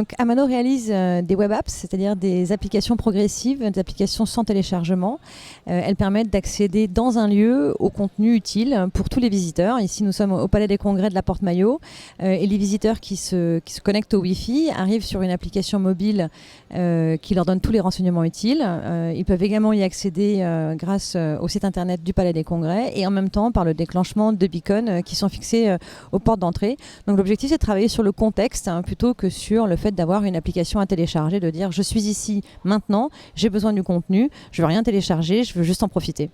Donc Amano réalise des web apps, c'est-à-dire des applications progressives, des applications sans téléchargement. Elles permettent d'accéder dans un lieu au contenu utile pour tous les visiteurs. Ici, nous sommes au Palais des Congrès de la Porte-Maillot et les visiteurs qui se connectent au Wi-Fi arrivent sur une application mobile qui leur donne tous les renseignements utiles. Ils peuvent également y accéder grâce au site internet du Palais des Congrès et en même temps par le déclenchement de beacons qui sont fixés aux portes d'entrée. Donc l'objectif, c'est de travailler sur le contexte plutôt que sur le fait d'avoir une application à télécharger, de dire je suis ici maintenant, j'ai besoin du contenu, je ne veux rien télécharger, je veux juste en profiter.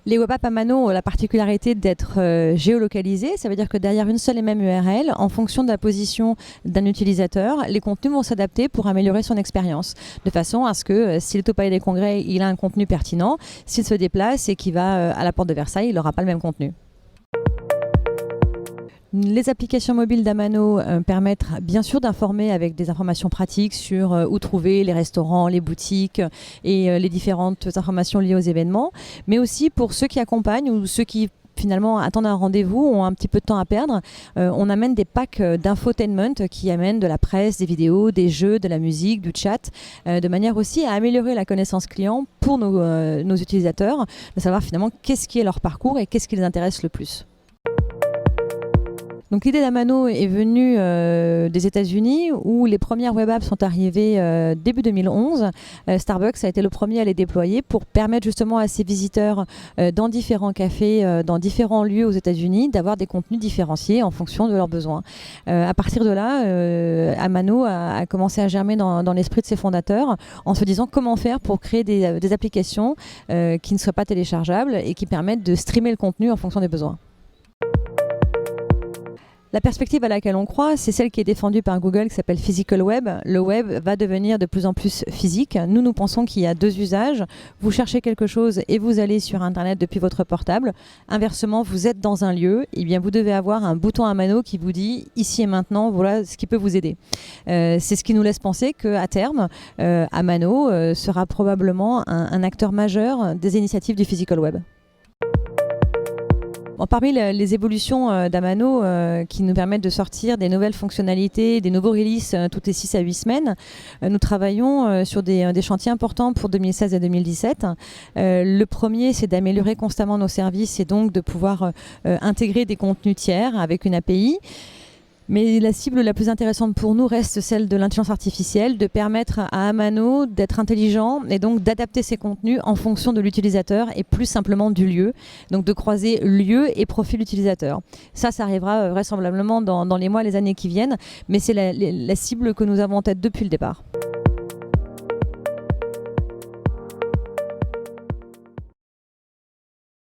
Les web apps Amano ont la particularité d'être géolocalisées, ça veut dire que derrière une seule et même URL, en fonction de la position d'un utilisateur, les contenus vont s'adapter pour améliorer son expérience, de façon à ce que s'il est au Palais des Congrès, il a un contenu pertinent, s'il se déplace et qu'il va à la porte de Versailles, il n'aura pas le même contenu. Les applications mobiles d'Amano permettent bien sûr d'informer avec des informations pratiques sur où trouver les restaurants, les boutiques et les différentes informations liées aux événements, mais aussi pour ceux qui accompagnent ou ceux qui finalement attendent un rendez-vous, ont un petit peu de temps à perdre. On amène des packs d'infotainment qui amènent de la presse, des vidéos, des jeux, de la musique, du chat, de manière aussi à améliorer la connaissance client pour nos utilisateurs, de savoir finalement qu'est-ce qui est leur parcours et qu'est-ce qui les intéresse le plus. Donc l'idée d'Amano est venue des États-Unis où les premières web apps sont arrivées début 2011. Starbucks a été le premier à les déployer pour permettre justement à ses visiteurs dans différents cafés, dans différents lieux aux États-Unis d'avoir des contenus différenciés en fonction de leurs besoins. À partir de là, Amano a commencé à germer dans l'esprit de ses fondateurs en se disant comment faire pour créer des applications qui ne soient pas téléchargeables et qui permettent de streamer le contenu en fonction des besoins. La perspective à laquelle on croit, c'est celle qui est défendue par Google, qui s'appelle Physical Web. Le web va devenir de plus en plus physique. Nous pensons qu'il y a deux usages. Vous cherchez quelque chose et vous allez sur Internet depuis votre portable. Inversement, vous êtes dans un lieu, et bien vous devez avoir un bouton Amano qui vous dit ici et maintenant, voilà ce qui peut vous aider. C'est ce qui nous laisse penser qu'à terme, Amano sera probablement un acteur majeur des initiatives du Physical Web. Bon, parmi les évolutions d'Amano qui nous permettent de sortir des nouvelles fonctionnalités, des nouveaux releases toutes les 6 à 8 semaines, nous travaillons sur des chantiers importants pour 2016 et 2017. Le premier, c'est d'améliorer constamment nos services et donc de pouvoir intégrer des contenus tiers avec une API. Mais la cible la plus intéressante pour nous reste celle de l'intelligence artificielle, de permettre à Amano d'être intelligent et donc d'adapter ses contenus en fonction de l'utilisateur et plus simplement du lieu. Donc de croiser lieu et profil utilisateur. Ça arrivera vraisemblablement dans les mois, les années qui viennent, mais c'est la cible que nous avons en tête depuis le départ.